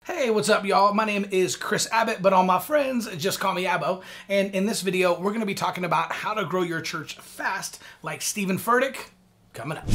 Hey, what's up, y'all? My name is Chris Abbott, but all my friends just call me Abbo. And in this video, we're going to be talking about how to grow your church fast, like Steven Furtick, coming up.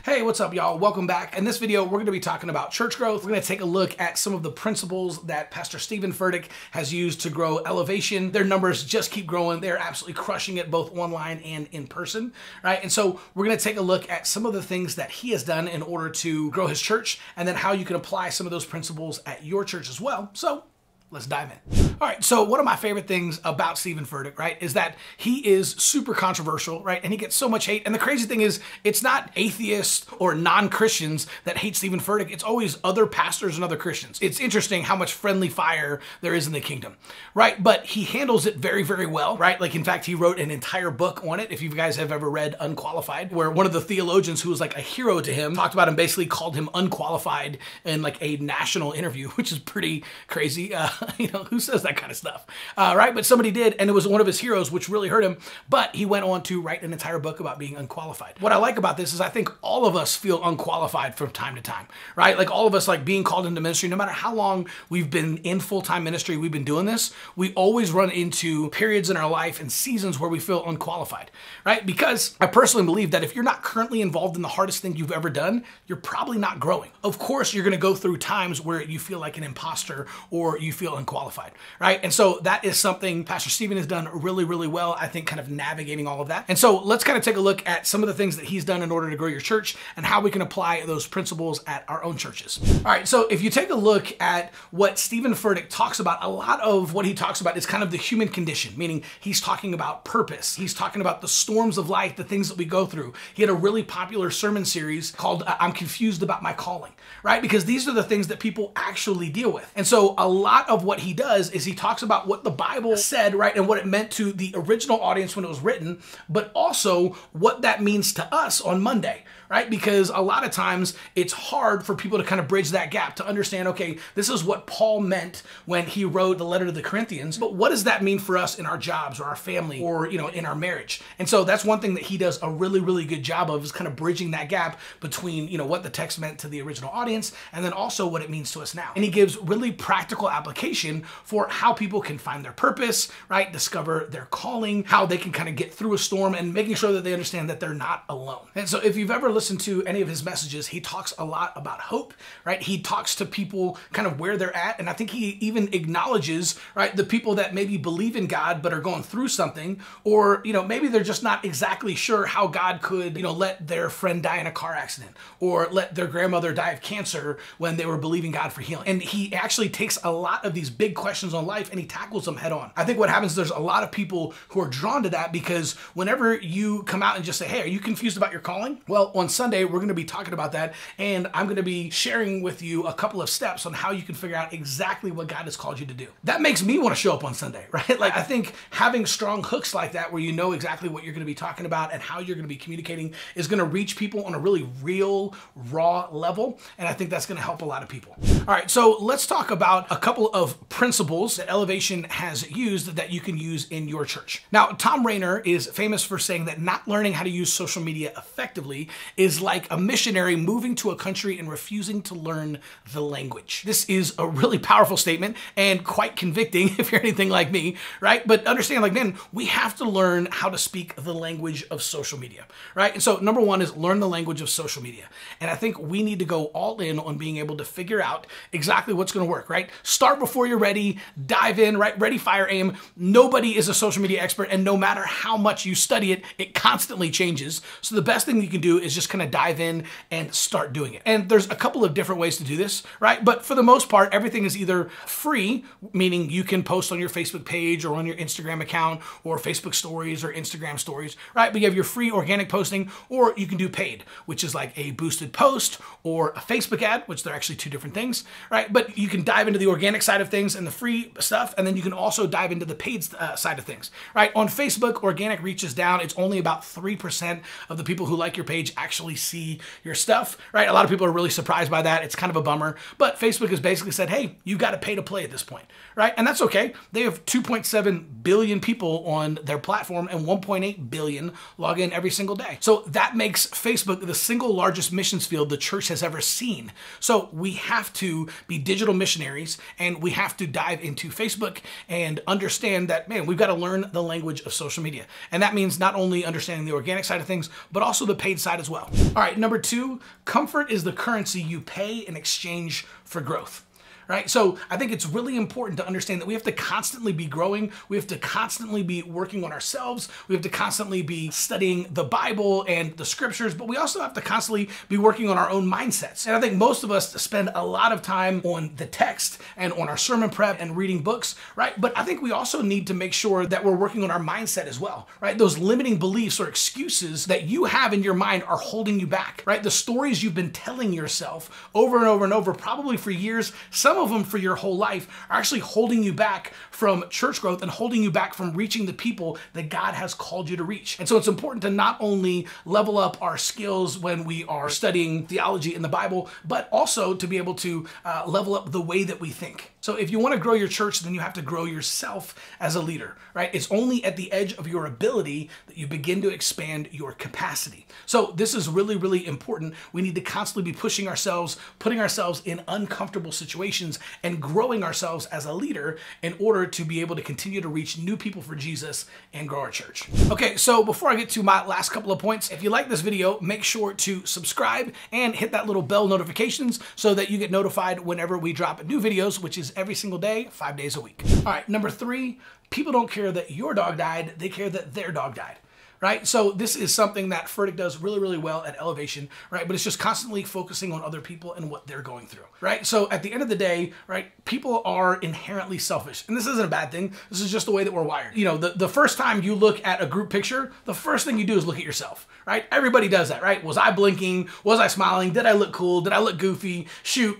Hey, what's up, y'all? Welcome back. In this video, we're going to be talking about church growth. We're going to take a look at some of the principles that Pastor Steven Furtick has used to grow Elevation. Their numbers just keep growing. They're absolutely crushing it both online and in person, right? And so we're going to take a look at some of the things that he has done in order to grow his church, and then how you can apply some of those principles at your church as well. So let's dive in. All right, so one of my favorite things about Steven Furtick, right, is that he is super controversial, right, and he gets so much hate. And the crazy thing is, it's not atheists or non-Christians that hate Steven Furtick. It's always other pastors and other Christians. It's interesting how much friendly fire there is in the kingdom, right? But he handles it very, very well, right? Like, in fact, he wrote an entire book on it, if you guys have ever read Unqualified, where one of the theologians who was like a hero to him talked about him, basically called him unqualified in like a national interview, which is pretty crazy. You know, who says that kind of stuff, right? But somebody did, and it was one of his heroes, which really hurt him. But he went on to write an entire book about being unqualified. What I like about this is I think all of us feel unqualified from time to time, right? Like all of us, like being called into ministry, no matter how long we've been in full-time ministry, we've been doing this, we always run into periods in our life and seasons where we feel unqualified, right? Because I personally believe that if you're not currently involved in the hardest thing you've ever done, you're probably not growing. Of course, you're going to go through times where you feel like an imposter or you feel unqualified, right? And so that is something Pastor Steven has done really, really well, I think, kind of navigating all of that. And so let's kind of take a look at some of the things that he's done in order to grow your church and how we can apply those principles at our own churches. All right, so if you take a look at what Steven Furtick talks about, a lot of what he talks about is kind of the human condition, meaning he's talking about purpose. He's talking about the storms of life, the things that we go through. He had a really popular sermon series called I'm Confused About My Calling, right? Because these are the things that people actually deal with. And so a lot of what he does is he talks about what the Bible said, right, and what it meant to the original audience when it was written, but also what that means to us on Monday, right? Because a lot of times it's hard for people to kind of bridge that gap to understand, okay, this is what Paul meant when he wrote the letter to the Corinthians, but what does that mean for us in our jobs or our family or, you know, in our marriage? And so that's one thing that he does a really, really good job of, is kind of bridging that gap between, you know, what the text meant to the original audience and then also what it means to us now. And he gives really practical application for how people can find their purpose, right? Discover their calling, how they can kind of get through a storm, and making sure that they understand that they're not alone. And so if you've ever listened to any of his messages, he talks a lot about hope, right? He talks to people kind of where they're at. And I think he even acknowledges, right, the people that maybe believe in God, but are going through something, or, you know, maybe they're just not exactly sure how God could, you know, let their friend die in a car accident or let their grandmother die of cancer when they were believing God for healing. And he actually takes a lot of these big questions on life and he tackles them head on. I think what happens is there's a lot of people who are drawn to that because whenever you come out and just say, hey, are you confused about your calling? Well, on Sunday, we're going to be talking about that, and I'm going to be sharing with you a couple of steps on how you can figure out exactly what God has called you to do. That makes me want to show up on Sunday, right? Like, I think having strong hooks like that, where you know exactly what you're going to be talking about and how you're going to be communicating, is going to reach people on a really real, raw level, and I think that's going to help a lot of people. All right, so let's talk about a couple of principles that Elevation has used that you can use in your church. Now, Tom Rainer is famous for saying that not learning how to use social media effectively is like a missionary moving to a country and refusing to learn the language. This is a really powerful statement and quite convicting if you're anything like me, right? But understand, like, man, we have to learn how to speak the language of social media, right? And so number one is learn the language of social media. And I think we need to go all in on being able to figure out exactly what's going to work, right? Start before you're ready, dive in, right? Ready, fire, aim. Nobody is a social media expert, and no matter how much you study it, it constantly changes. So the best thing you can do is just kind of dive in and start doing it. And there's a couple of different ways to do this, right? But for the most part, everything is either free, meaning you can post on your Facebook page or on your Instagram account or Facebook stories or Instagram stories, right? But you have your free organic posting, or you can do paid, which is like a boosted post or a Facebook ad, which they're actually two different things, right? But you can dive into the organic side of things, and the free stuff, and then you can also dive into the paid side of things, right? On Facebook, organic reach is down. It's only about 3% of the people who like your page actually see your stuff, right? A lot of people are really surprised by that. It's kind of a bummer, but Facebook has basically said, hey, you've got to pay to play at this point, right? And that's okay. They have 2.7 billion people on their platform and 1.8 billion log in every single day. So that makes Facebook the single largest missions field the church has ever seen. So we have to be digital missionaries, and we have to dive into Facebook and understand that, man, we've got to learn the language of social media. And that means not only understanding the organic side of things, but also the paid side as well. All right, number 2, comfort is the currency you pay in exchange for growth. Right? So I think it's really important to understand that we have to constantly be growing. We have to constantly be working on ourselves. We have to constantly be studying the Bible and the scriptures, but we also have to constantly be working on our own mindsets. And I think most of us spend a lot of time on the text and on our sermon prep and reading books, right? But I think we also need to make sure that we're working on our mindset as well, right? Those limiting beliefs or excuses that you have in your mind are holding you back, right? The stories you've been telling yourself over and over and over, probably for years, some of them for your whole life, are actually holding you back from church growth and holding you back from reaching the people that God has called you to reach. And so it's important to not only level up our skills when we are studying theology in the Bible, but also to be able to level up the way that we think. So if you want to grow your church, then you have to grow yourself as a leader, right? It's only at the edge of your ability that you begin to expand your capacity. So this is really, really important. We need to constantly be pushing ourselves, putting ourselves in uncomfortable situations, and growing ourselves as a leader in order to be able to continue to reach new people for Jesus and grow our church. Okay, so before I get to my last couple of points, if you like this video, make sure to subscribe and hit that little bell notifications so that you get notified whenever we drop new videos, which is every single day, 5 days a week. All right, number 3, people don't care that your dog died, they care that their dog died. Right? So this is something that Furtick does really, really well at Elevation, right? But it's just constantly focusing on other people and what they're going through, right? So at the end of the day, right, people are inherently selfish. And this isn't a bad thing. This is just the way that we're wired. You know, the first time you look at a group picture, the first thing you do is look at yourself, right? Everybody does that, right? Was I blinking? Was I smiling? Did I look cool? Did I look goofy? Shoot,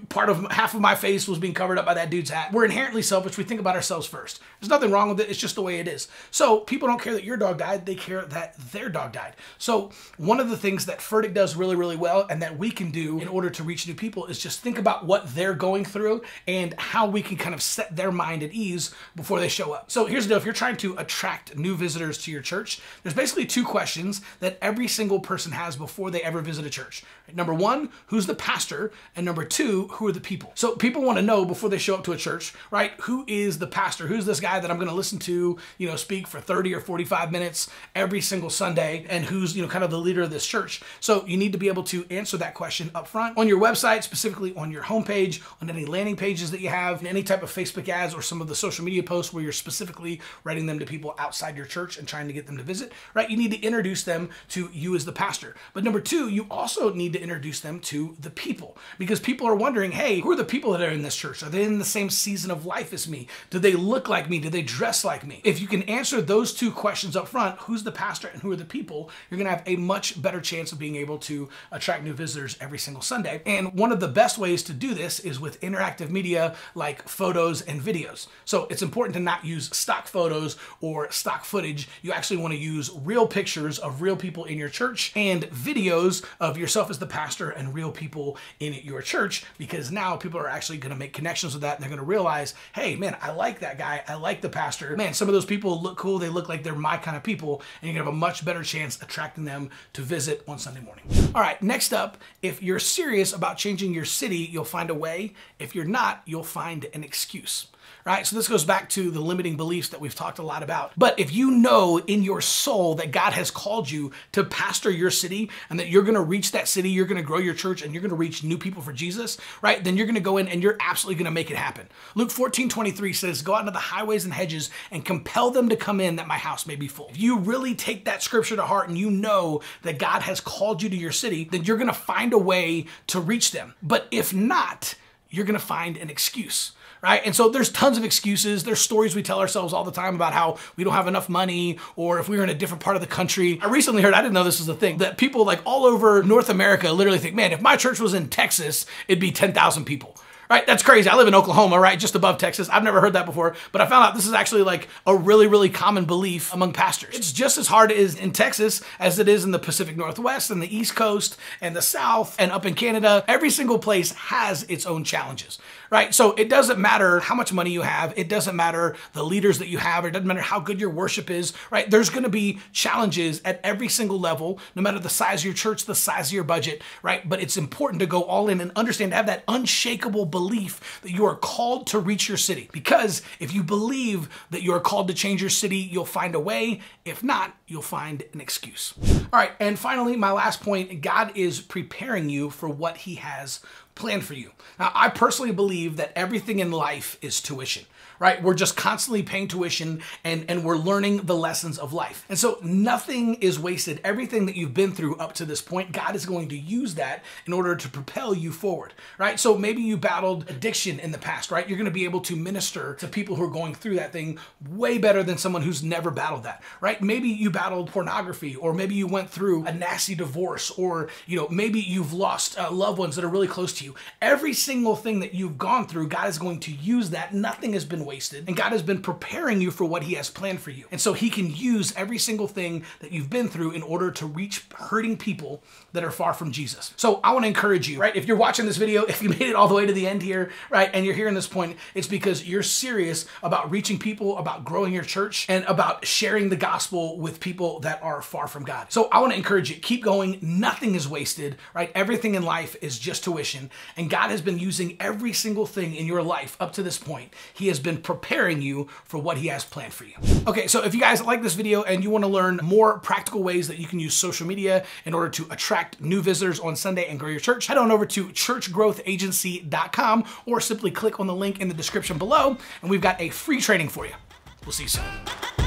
half of my face was being covered up by that dude's hat. We're inherently selfish. We think about ourselves first. There's nothing wrong with it. It's just the way it is. So people don't care that your dog died. They care that their dog died. So one of the things that Furtick does really, really well and that we can do in order to reach new people is just think about what they're going through and how we can kind of set their mind at ease before they show up. So here's the deal. If you're trying to attract new visitors to your church, there's basically 2 questions that every single person has before they ever visit a church. Number 1, who's the pastor? And number 2, who are the people? So people want to know before they show up to a church, right? Who is the pastor? Who's this guy that I'm going to listen to, you know, speak for 30 or 45 minutes every single Sunday? And who's, you know, kind of the leader of this church. So you need to be able to answer that question up front on your website, specifically on your homepage, on any landing pages that you have, any type of Facebook ads or some of the social media posts where you're specifically writing them to people outside your church and trying to get them to visit, right? You need to introduce them to you as the pastor. But number 2, you also need to introduce them to the people, because people are wondering, hey, who are the people that are in this church? Are they in the same season of life as me? Do they look like me? Do they dress like me? If you can answer those 2 questions up front, who's the pastor and who are the people, you're going to have a much better chance of being able to attract new visitors every single Sunday. And one of the best ways to do this is with interactive media like photos and videos. So it's important to not use stock photos or stock footage. You actually want to use real pictures of real people in your church and videos of yourself as the pastor and real people in your church, because now people are actually going to make connections with that and they're going to realize, hey, man, I like that guy. I like the pastor. Man, some of those people look cool. They look like they're my kind of people, and you're going to have a much better chance attracting them to visit on Sunday morning. All right, next up, if you're serious about changing your city, you'll find a way. If you're not, you'll find an excuse. Right? So this goes back to the limiting beliefs that we've talked a lot about. But if you know in your soul that God has called you to pastor your city and that you're going to reach that city, you're going to grow your church and you're going to reach new people for Jesus, right? Then you're going to go in and you're absolutely going to make it happen. Luke 14:23 says, go out into the highways and hedges and compel them to come in that my house may be full. If you really take that scripture to heart and you know that God has called you to your city, then you're going to find a way to reach them. But if not, you're going to find an excuse. Right? And so there's tons of excuses. There's stories we tell ourselves all the time about how we don't have enough money, or if we were in a different part of the country. I recently heard, I didn't know this was a thing, that people like all over North America literally think, man, if my church was in Texas, it'd be 10,000 people. Right? That's crazy. I live in Oklahoma, right? Just above Texas. I've never heard that before, but I found out this is actually like a really, really common belief among pastors. It's just as hard as in Texas as it is in the Pacific Northwest and the East Coast and the South and up in Canada. Every single place has its own challenges, right? So it doesn't matter how much money you have. It doesn't matter the leaders that you have. It doesn't matter how good your worship is, right? There's going to be challenges at every single level, no matter the size of your church, the size of your budget, right? But it's important to go all in and understand, to have that unshakable belief that you are called to reach your city. Because if you believe that you are called to change your city, you'll find a way. If not, you'll find an excuse. All right, and finally, my last point, God is preparing you for what he has planned for you. Now, I personally believe that everything in life is tuition, right? We're just constantly paying tuition and we're learning the lessons of life. And so nothing is wasted. Everything that you've been through up to this point, God is going to use that in order to propel you forward, right? So maybe you battled addiction in the past, right? You're going to be able to minister to people who are going through that thing way better than someone who's never battled that, right? Maybe you battled pornography, or maybe you went through a nasty divorce, or, maybe you've lost loved ones that are really close to you. Every single thing that you've gone through, God is going to use that. Nothing has been wasted, and God has been preparing you for what he has planned for you. And so he can use every single thing that you've been through in order to reach hurting people that are far from Jesus. So I want to encourage you, right? If you're watching this video, if you made it all the way to the end here, right, and you're hearing this point, it's because you're serious about reaching people, about growing your church, and about sharing the gospel with people that are far from God. So I want to encourage you, keep going. Nothing is wasted, right? Everything in life is just tuition, and God has been using every single thing in your life up to this point. He has been preparing you for what he has planned for you. Okay, so if you guys like this video and you want to learn more practical ways that you can use social media in order to attract new visitors on Sunday and grow your church, head on over to churchgrowthagency.com or simply click on the link in the description below, and we've got a free training for you. We'll see you soon.